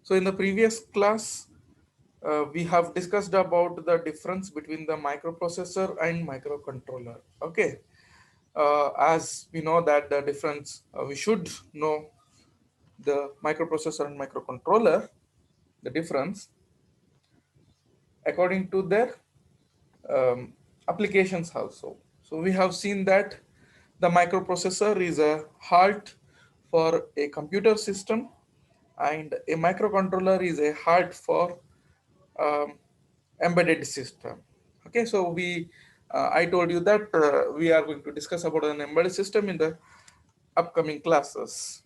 So in the previous class, we have discussed about the difference between the microprocessor and microcontroller. Okay, as we know that the difference, we should know the microprocessor and microcontroller, the difference according to their um, applications also. So we have seen that the microprocessor is a heart for a computer system, and a microcontroller is a heart for um, embedded system. Okay, so I told you that we are going to discuss about an embedded system in the upcoming classes.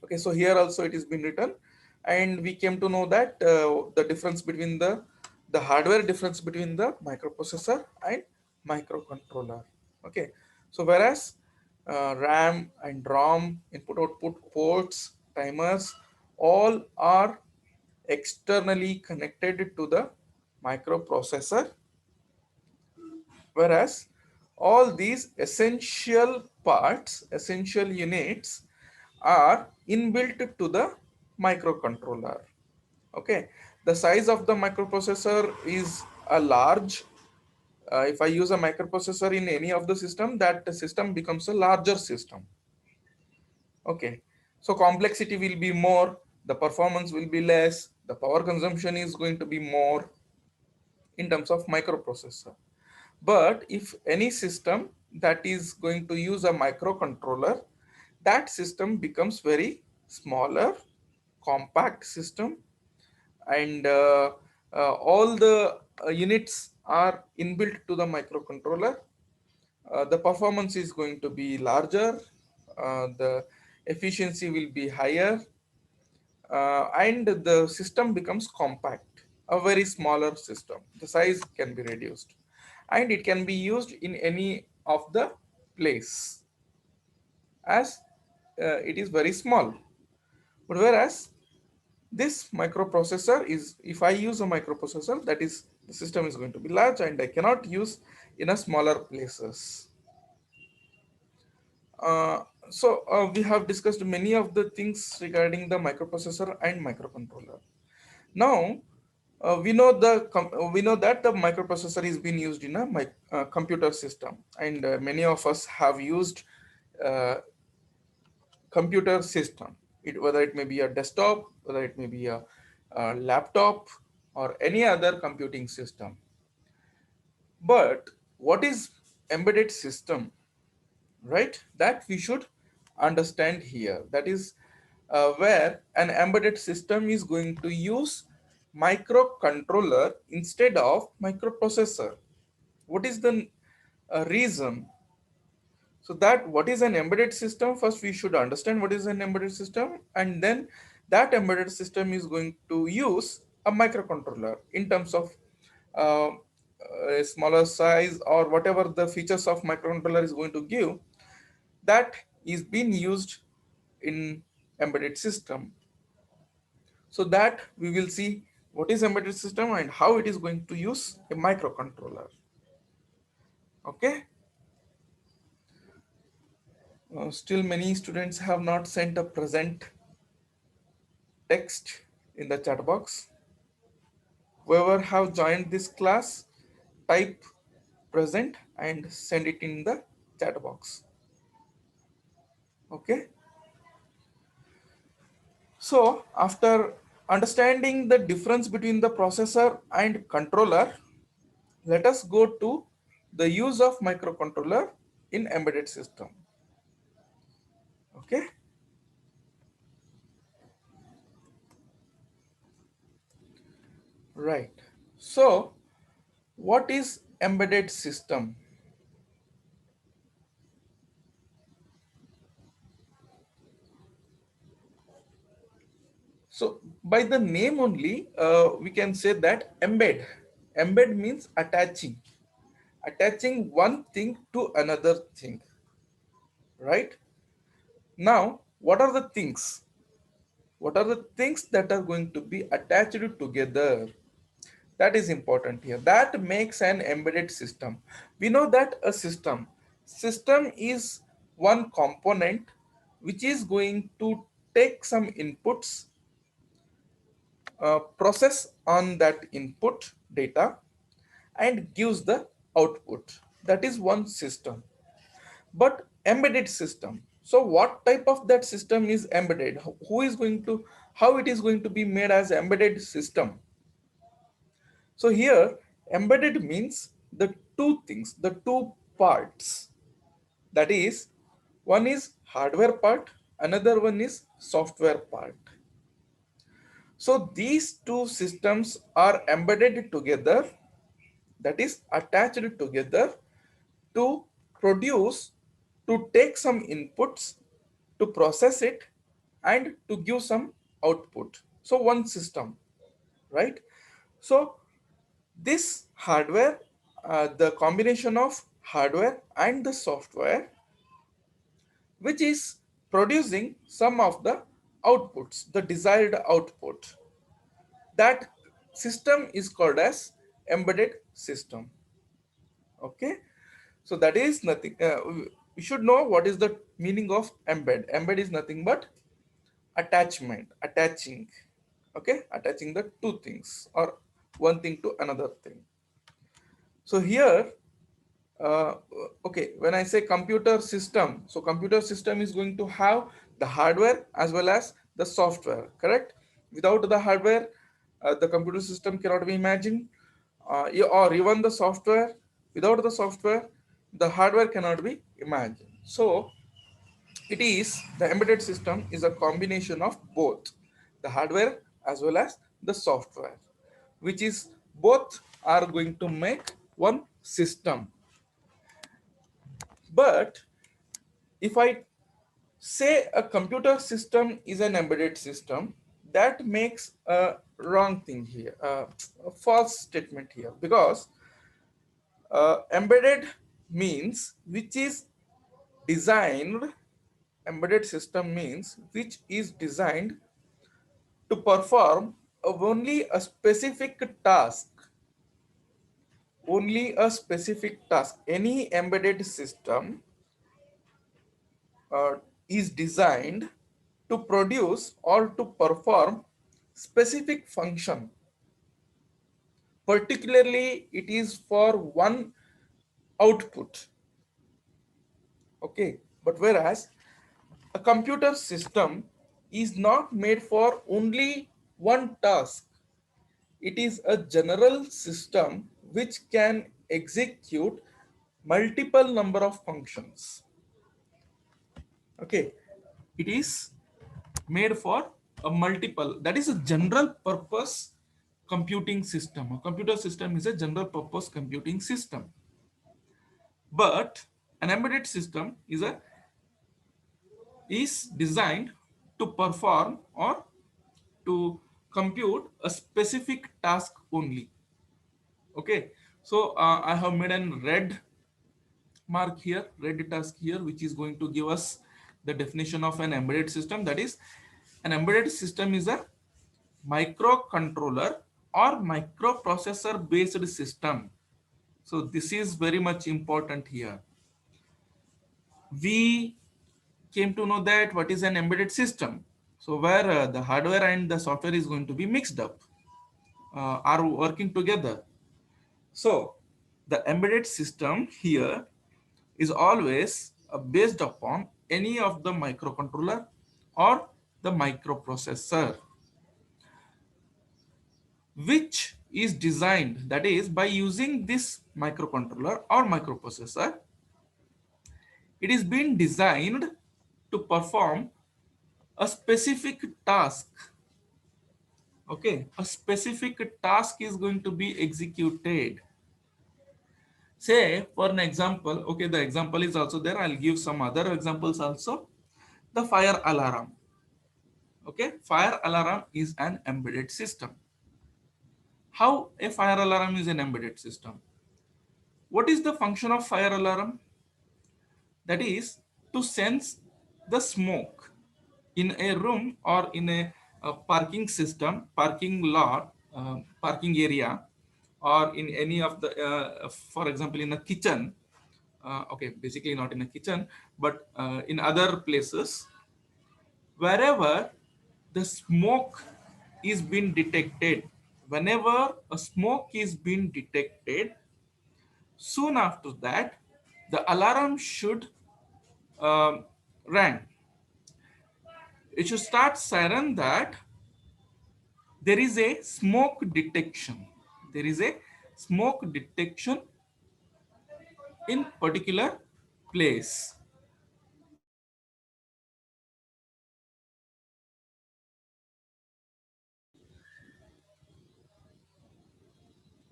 Okay, so here also it is been written, and we came to know that the difference between the hardware difference between the microprocessor and microcontroller. Okay, so whereas RAM and ROM, input output ports, timers, all are externally connected to the microprocessor, whereas all these essential parts, essential units are inbuilt to the microcontroller. Okay, the size of the microprocessor is a large. If I use a microprocessor in any of the system, that system becomes a larger system. Okay, so complexity will be more, the performance will be less, the power consumption is going to be more in terms of microprocessor. But if any system that is going to use a microcontroller, that system becomes very smaller, compact system, and all the units are inbuilt to the microcontroller. The performance is going to be larger, the efficiency will be higher, and the system becomes compact, a very smaller system. The size can be reduced, and it can be used in any of the place, as it is very small. But whereas this microprocessor is, if I use a microprocessor, that is, the system is going to be large and I cannot use in a smaller places. We have discussed many of the things regarding the microprocessor and microcontroller. Now we know that the microprocessor is being used in a computer system, and many of us have used uh, computer system, whether it may be a desktop, whether it may be a laptop, or any other computing system. But what is embedded system, right? That we should understand here. That is where an embedded system is going to use microcontroller instead of microprocessor. What is the reason? So that what is an embedded system? First, we should understand what is an embedded system, and then that embedded system is going to use a microcontroller in terms of uh, a smaller size or whatever the features of microcontroller is going to give. That is being used in embedded system. So that we will see what is embedded system and how it is going to use a microcontroller. Okay. Still many students have not sent a present text in the chat box. Whoever have joined this class, type present and send it in the chat box. Okay. So after understanding the difference between the processor and controller, let us go to the use of microcontroller in embedded system. Okay. Right. So what is embedded system? So by the name only, we can say that embed. Embed means attaching one thing to another thing, right? Now, what are the things? What are the things that are going to be attached together? That is important here. That makes an embedded system. We know that a system is one component which is going to take some inputs process on that input data and gives the output. That is one system. But embedded system. So what type of that system is embedded? Who is going to, how it is going to be made as embedded system? So here embedded means the two things, the two parts. That is, one is hardware part, another one is software part. So these two systems are embedded together, that is attached together to produce, to take some inputs, to process it, and to give some output. So one system, right? So this hardware, the combination of hardware and the software, which is producing some of the outputs, the desired output, that system is called as embedded system. Okay, so that is nothing, we should know what is the meaning of embed. Embed is nothing but attachment, attaching. Okay, attaching the two things or one thing to another thing. So here, uh, okay, when I say computer system, so computer system is going to have the hardware as well as the software, correct? Without the hardware, the computer system cannot be imagined, or even the software. Without the software, the hardware cannot be imagined. So it is, the embedded system is a combination of both the hardware as well as the software, which is both are going to make one system. But if I say a computer system is an embedded system, that makes a wrong thing here, a false statement here, because embedded means which is designed, embedded system means which is designed to perform only a specific task, only a specific task. Any embedded system uh, is designed to produce or to perform specific function. Particularly, it is for one output. Okay, but whereas a computer system is not made for only one task. It is a general system which can execute multiple number of functions. Okay, it is made for a multiple, that is a general purpose computing system. A computer system is a general purpose computing system. But an embedded system is designed to perform or to compute a specific task only. Okay, so I have made a red mark here, red task here, which is going to give us the definition of an embedded system. That is, an embedded system is a microcontroller or microprocessor based system. So this is very much important here. We came to know that what is an embedded system. So where the hardware and the software is going to be mixed up, are working together. So the embedded system here is always based upon any of the microcontroller or the microprocessor, which is designed, that is, by using this microcontroller or microprocessor, it is being designed to perform a specific task. Okay, a specific task is going to be executed. Say for an example, okay, the example is also there, I'll give some other examples also. The fire alarm. Okay, fire alarm is an embedded system. How a fire alarm is an embedded system? What is the function of fire alarm? That is to sense the smoke in a room or in a parking system, parking lot, parking area, or in any of the, for example, in a kitchen. Okay, basically not in a kitchen, but in other places, wherever the smoke is being detected, whenever a smoke is being detected, soon after that, the alarm should ring. It should start siren that there is a smoke detection. There is a smoke detection in particular place.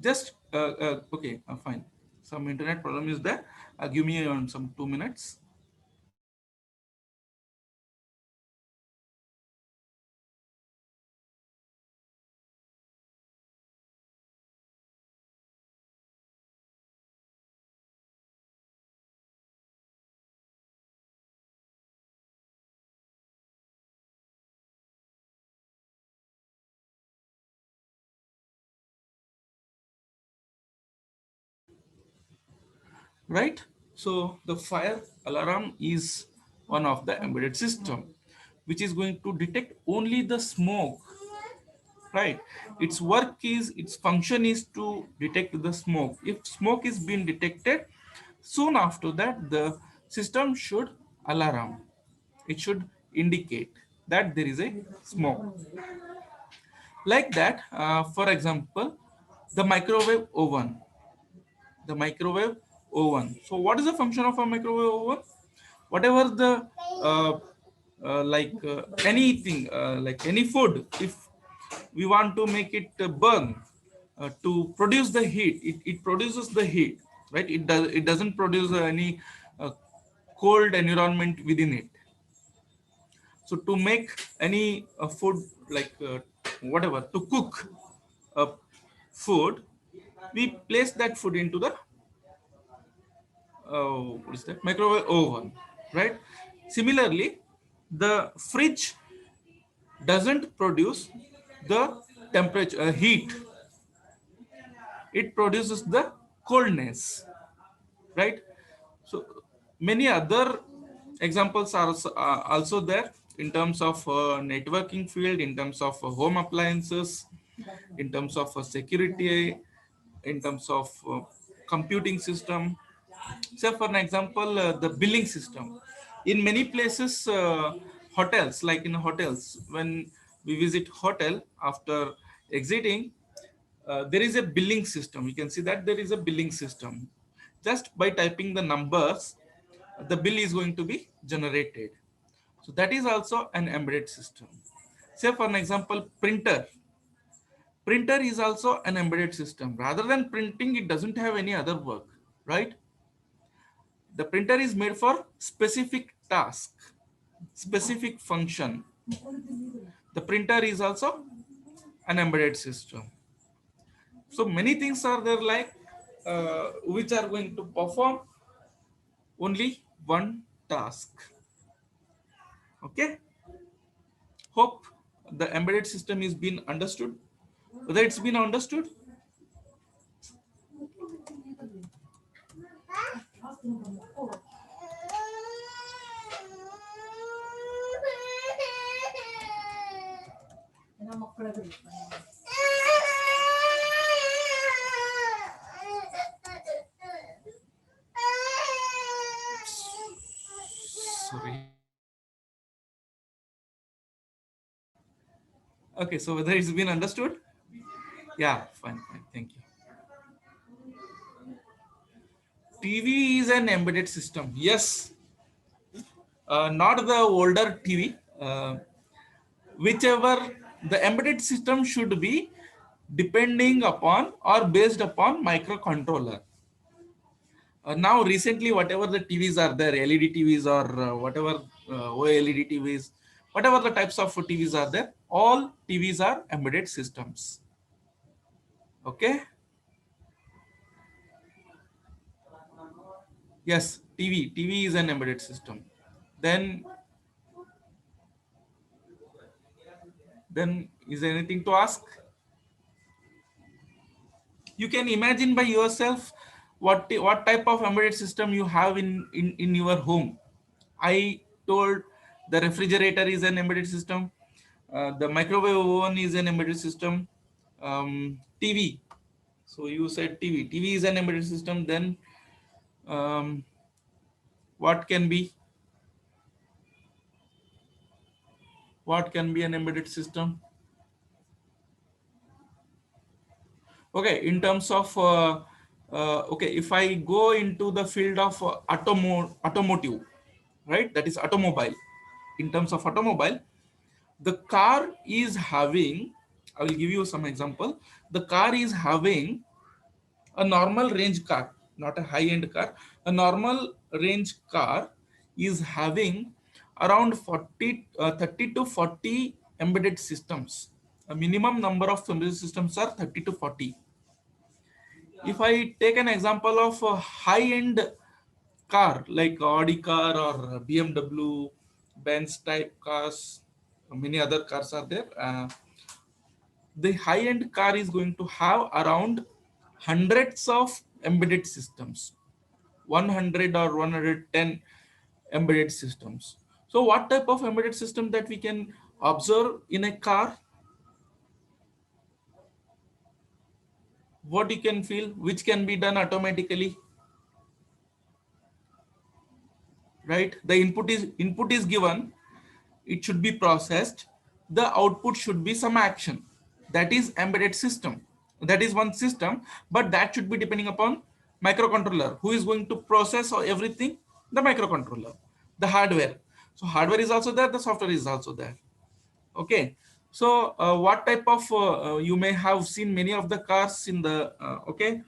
Just okay, fine. Some internet problem is there. Give me some 2 minutes. Right? So the fire alarm is one of the embedded system which is going to detect only the smoke, right? Its work is, its function is to detect the smoke. If smoke is being detected, soon after that the system should alarm. It should indicate that there is a smoke. Like that, for example, the microwave oven. The microwave oven. So what is the function of a microwave oven? Whatever the anything, like any food, if we want to make it burn, to produce the heat, it produces the heat, right? It doesn't produce any uh, cold environment within it. So to make any food, like whatever, to cook a food, we place that food into the what is that, microwave oven, right? Similarly, the fridge doesn't produce the temperature, heat. It produces the coldness, right? So many other examples are also there in terms of networking field, in terms of home appliances, in terms of security, in terms of computing system. Say for an example, the billing system. In many places, hotels, like in hotels, when we visit hotel, after exiting, there is a billing system. You can see that there is a billing system. Just by typing the numbers, the bill is going to be generated. So that is also an embedded system. Say for an example, printer. Printer is also an embedded system. Rather than printing, it doesn't have any other work, right? The printer is made for specific task, specific function. The printer is also an embedded system. So many things are there, like which are going to perform only one task. Okay. Hope the embedded system is being understood. Whether it's been understood. Sorry. Okay, so whether it's been understood? Yeah, fine, fine. Thank you. TV is an embedded system. Yes, not the older TV. Whichever the embedded system should be depending upon or based upon microcontroller. Now, recently, whatever the TVs are there, LED TVs or whatever OLED TVs, whatever the types of TVs are there, all TVs are embedded systems. Okay. Yes, TV is an embedded system. Then, then is there anything to ask? You can imagine by yourself what type of embedded system you have in your home. I told the refrigerator is an embedded system. The microwave oven is an embedded system. TV. So you said TV. TV is an embedded system. Then um, what can be? What can be an embedded system? Okay, in terms of okay, if I go into the field of automotive, right? That is automobile. In terms of automobile, the car is having. I will give you some example. The car is having a normal range car, not a high-end car. A normal range car is having around 30 to 40 embedded systems. A minimum number of embedded systems are 30 to 40. If I take an example of a high-end car like Audi car or BMW, Benz type cars, many other cars are there. The high-end car is going to have around hundreds of embedded systems, 100 or 110 embedded systems. So what type of embedded system that we can observe in a car? What you can feel, which can be done automatically, right? The input is given, it should be processed, the output should be some action. That is embedded system. That is one system, but that should be depending upon microcontroller. Who is going to process or everything? The microcontroller, the hardware. So hardware is also there, the software is also there. Okay. So what type of you may have seen many of the cars in the okay,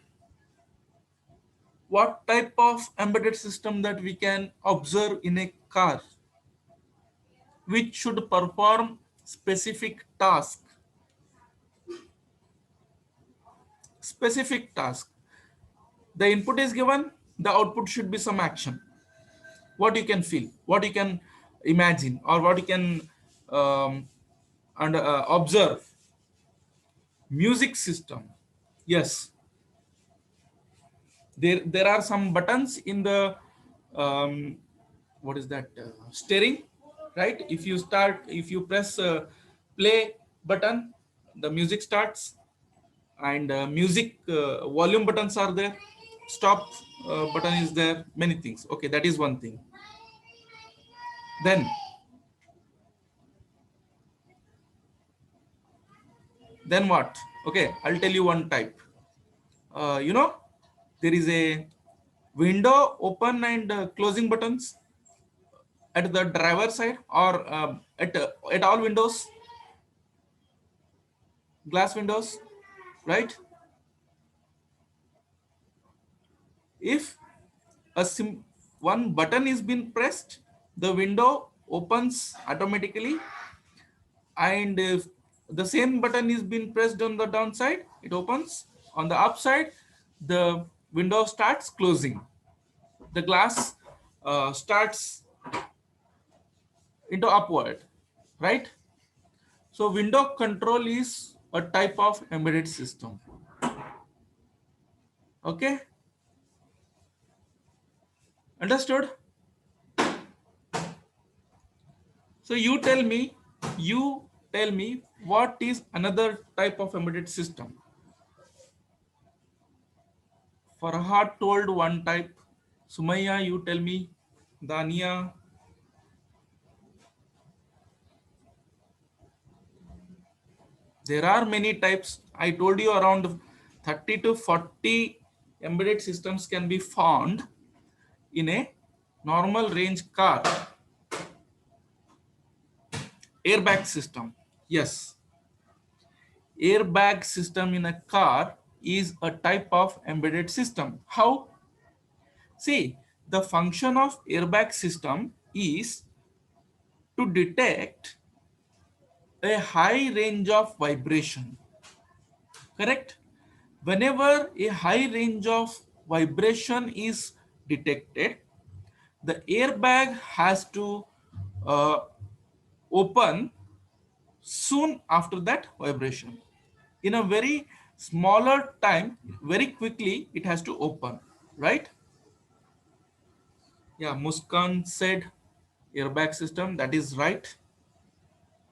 what type of embedded system that we can observe in a car which should perform specific task. Specific task, the input is given, the output should be some action. What you can feel, what you can imagine, or what you can um, observe? Music system. Yes, there are some buttons in the what is that, steering, right? If you press play button, the music starts. And music volume buttons are there, stop button is there, many things. Okay, that is one thing. Then what? Okay, I'll tell you one type. You know, there is a window open and closing buttons at the driver side, or at all windows, glass windows, right? If one button is been pressed, the window opens automatically, and if the same button is being pressed on the downside, it opens. On the upside, the window starts closing, the glass starts into upward, right? So window control is a type of embedded system. Okay, understood? So you tell me what is another type of embedded system? Farhad told one type. Sumaya, you tell me. Dania. There are many types. I told you around 30 to 40 embedded systems can be found in a normal range car. Airbag system. Yes, airbag system in a car is a type of embedded system. How? See, the function of airbag system is to detect a high range of vibration. Correct? Whenever a high range of vibration is detected, the airbag has to uh, open soon after that vibration. In a very smaller time, very quickly, it has to open, right? Yeah, Muskan said airbag system, that is right.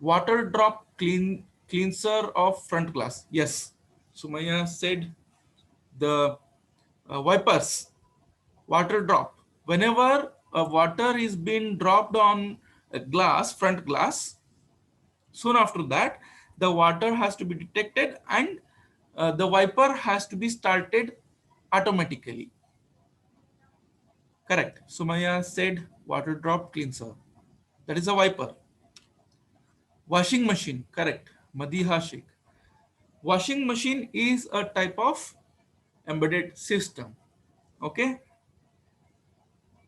Water drop cleanser of front glass. Yes, Sumaya said the wipers, water drop. Whenever water is being dropped on a glass, front glass, soon after that, the water has to be detected and the wiper has to be started automatically. Correct. Sumaya said water drop cleanser. That is a wiper. Washing machine. Correct. Madiha Sheikh. Washing machine is a type of embedded system. Okay.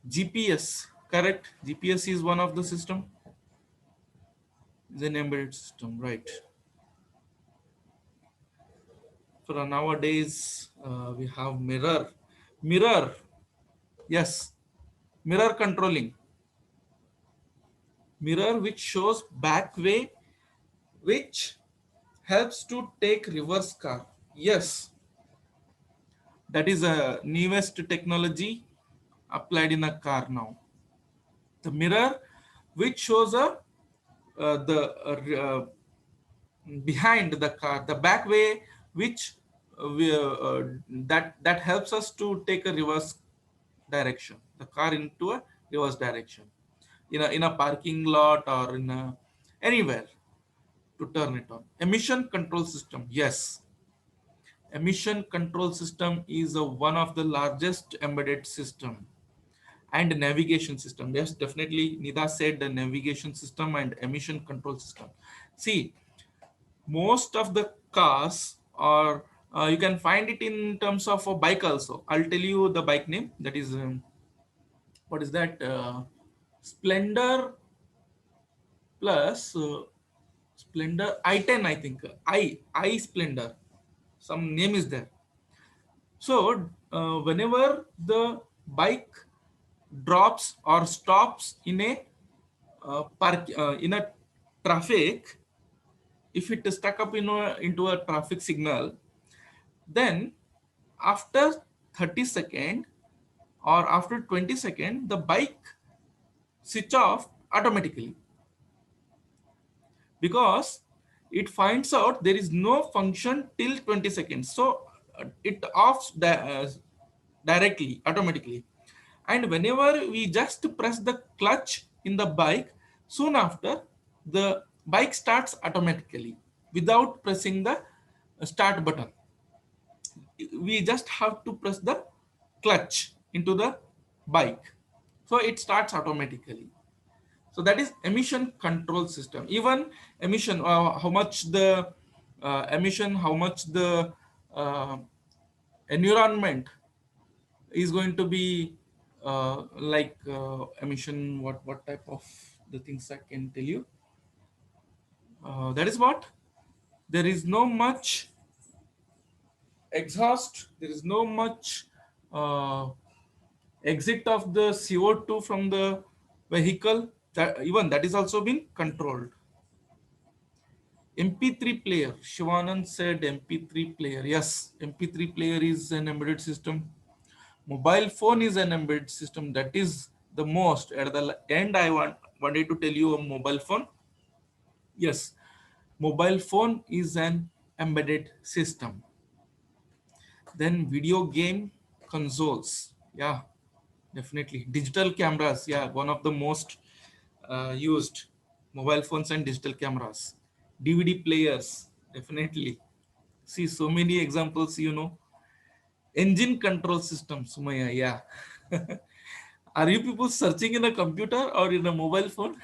GPS. Correct. GPS is one of the system. Is an embedded system. Right. For nowadays, we have mirror. Mirror. Yes. Mirror controlling. Mirror which shows back way, which helps to take reverse car. Yes, that is a newest technology applied in a car now. The mirror which shows the behind the car, the back way, which that helps us to take a reverse direction, the car into a reverse direction, in a parking lot or in anywhere to turn it on. Emission control system. Yes, emission control system is one of the largest embedded system. And navigation system. Yes, definitely. Nida said the navigation system and emission control system. See, most of the cars are you can find it in terms of a bike also. I'll tell you the bike name. That is what is that? Splendor plus Splendor i10, I think. I Splendor. Some name is there. So whenever the bike drops or stops in a park in a traffic, if it is stuck up into a traffic signal, then after 30 second or after 20 second, the bike switch off automatically, because it finds out there is no function till 20 seconds. So it offs directly, automatically. And whenever we just press the clutch in the bike, soon after, the bike starts automatically without pressing the start button. We just have to press the clutch into the bike, so it starts automatically. So that is emission control system. Even emission, how much the emission, how much the uh, environment is going to be like emission, what type of the things I can tell you. That is what, there is no much exhaust, there is no much uh, exit of the CO2 from the vehicle. That even that is also been controlled. MP3 player. Shivanand said MP3 player. Yes, MP3 player is an embedded system. Mobile phone is an embedded system. That is the most. At the end, I wanted to tell you a mobile phone. Yes, mobile phone is an embedded system. Then video game consoles. Yeah, definitely. Digital cameras. Yeah, one of the most used mobile phones and digital cameras. DVD players. Definitely. See, so many examples. Engine control system, Sumaya. Yeah. Are you people searching in a computer or in a mobile phone?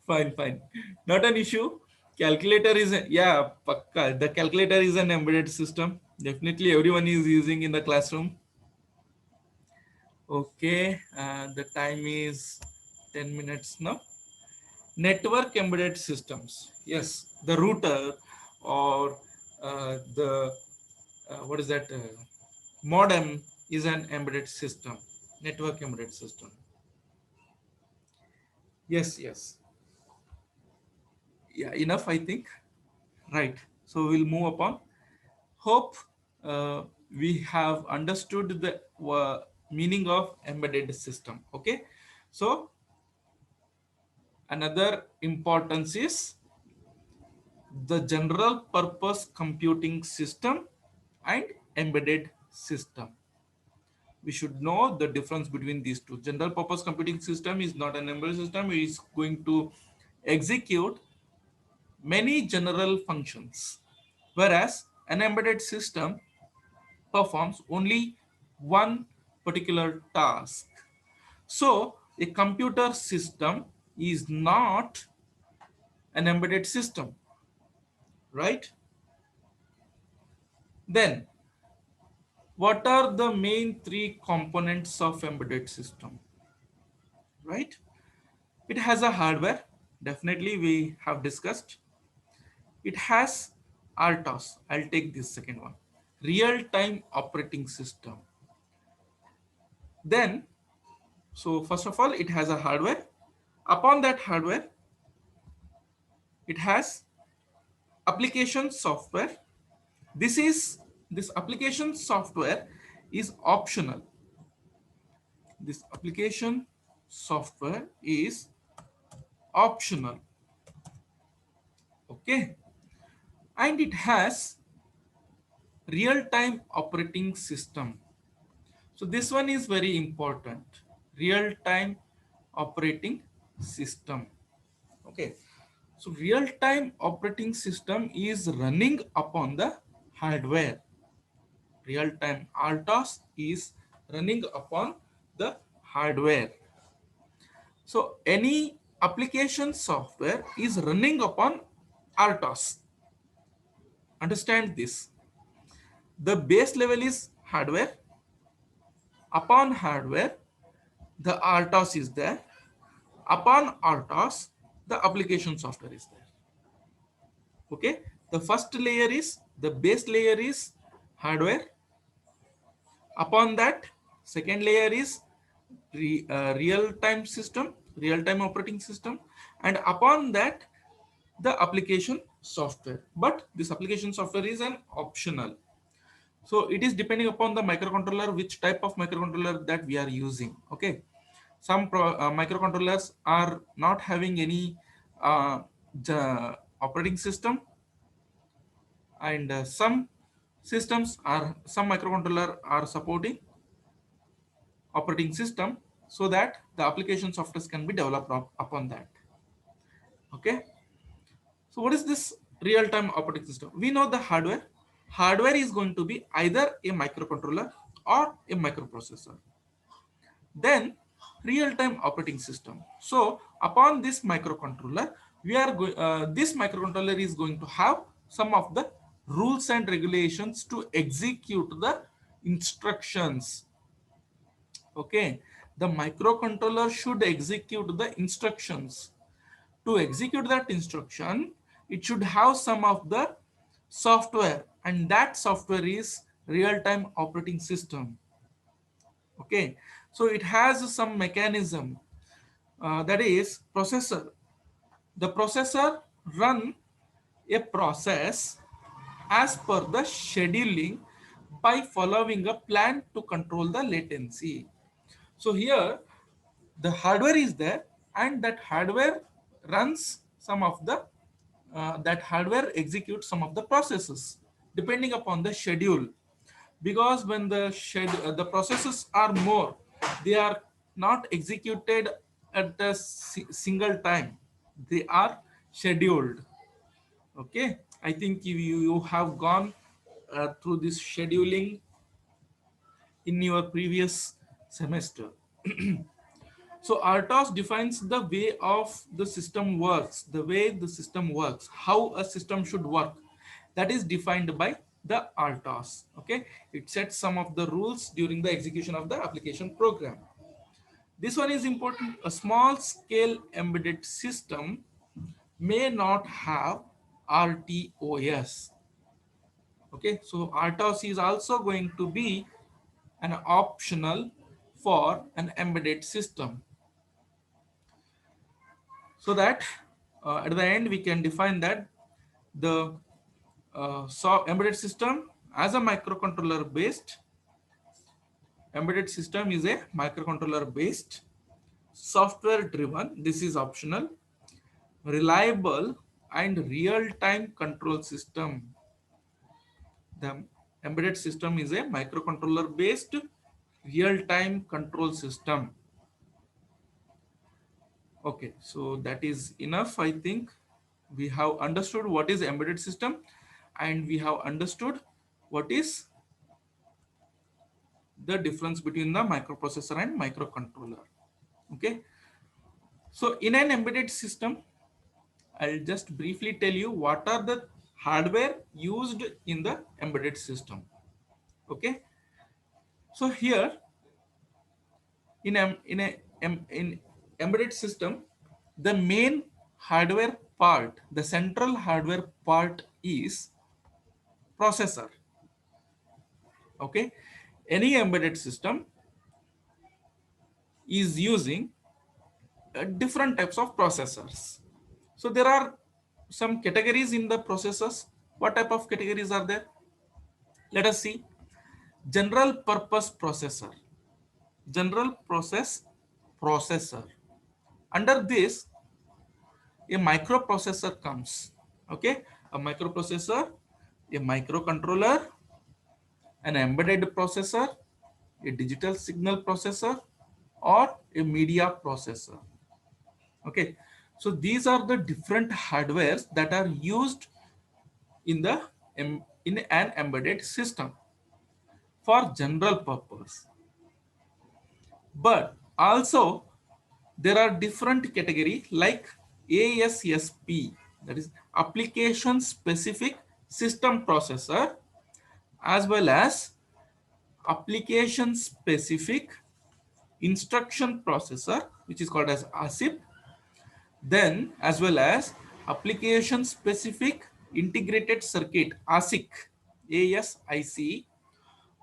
Fine, fine. Not an issue. Calculator is, yeah, pakka. The calculator is an embedded system. Definitely everyone is using in the classroom. Okay. The time is 10 minutes now. Network embedded systems. Yes. The router or the, what is that? Modem is an embedded system. Network embedded system. Yes, yes. Yeah, enough, I think. Right. So we'll move upon. Hope we have understood the meaning of embedded system. Okay. So Another importance is the general purpose computing system and embedded system. We should know the difference between these two. General purpose computing system is not an embedded system. It is going to execute many general functions, whereas an embedded system performs only one particular task. So a computer system is not an embedded system, right? Then what are the main three components of embedded system, right? It has a hardware, definitely we have discussed. It has RTOS, I'll take this second one, real-time operating system. Then, so first of all, it has a hardware. Upon that hardware, it has application software. This application software is optional. This application software is optional. Okay, and it has real-time operating system. So this one is very important. Real-time operating system. Okay, so real-time operating system is running upon the hardware. Real-time RTOS is running upon the hardware. So any application software is running upon RTOS. Understand this. The base level is hardware. Upon hardware, the RTOS is there. Upon RTOS, the application software is there. Okay. The first layer is, the base layer is hardware. Upon that, second layer is real-time system, real-time operating system. And upon that, the application software. But this application software is an optional. So it is depending upon the microcontroller, which type of microcontroller that we are using. Okay. Some microcontrollers are not having any operating system, and some microcontroller are supporting operating system, so that the application software can be developed upon that. Okay. So what is this real-time operating system? We know the hardware. Hardware is going to be either a microcontroller or a microprocessor. Then real-time operating system. So upon this microcontroller, this microcontroller is going to have some of the rules and regulations to execute the instructions. Okay, the microcontroller should execute the instructions. To execute that instruction, it should have some of the software, and that software is real-time operating system. Okay, so it has some mechanism, that is processor. The processor run a process as per the scheduling by following a plan to control the latency. So here the hardware is there, and that hardware runs some of the that hardware executes some of the processes depending upon the schedule. Because when the processes are more, they are not executed at a single time, they are scheduled. Okay, I think you have gone through this scheduling in your previous semester. So RTOS defines the way of the system works, the way the system works, how a system should work. That is defined by the RTOS. Okay, it sets some of the rules during the execution of the application program. This one is important. A small scale embedded system may not have RTOS. Okay, so RTOS is also going to be an optional for an embedded system. So that at the end we can define that the embedded system as a microcontroller based embedded system is a microcontroller based software driven. This is optional. reliable and real-time control system. The embedded system is a microcontroller based real-time control system. Okay, so that is enough. I think we have understood what is embedded system, and we have understood what is the difference between the microprocessor and microcontroller. Okay, so in an embedded system, I'll just briefly tell you what are the hardware used in the embedded system. Okay, so here in embedded system, the main hardware part, the central hardware part is processor. Okay, any embedded system is using different types of processors. So there are some categories in the processors. What type of categories are there? Let us see. General purpose processor. General process processor. Under this, a microprocessor comes. Okay, a microprocessor, a microcontroller, an embedded processor, a digital signal processor, or a media processor. Okay, so these are the different hardwares that are used in the in an embedded system for general purpose. But also there are different category like ASSP, that is application specific system processor, as well as application specific instruction processor, which is called as ASIP, then as well as application specific integrated circuit ASIC,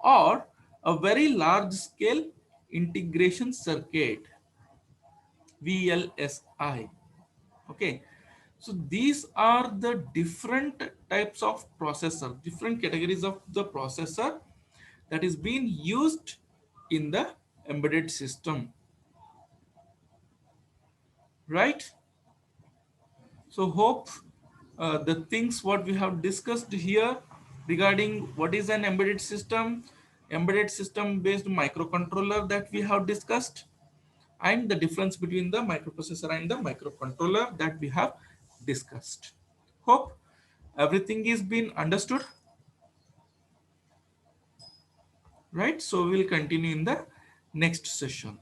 or a very large scale integration circuit VLSI. Okay, so these are the different types of processor, different categories of the processor that is being used in the embedded system, right? So hope the things what we have discussed here regarding what is an embedded system based microcontroller that we have discussed, and the difference between the microprocessor and the microcontroller that we have discussed. Hope everything is being understood, right? So we'll continue in the next session.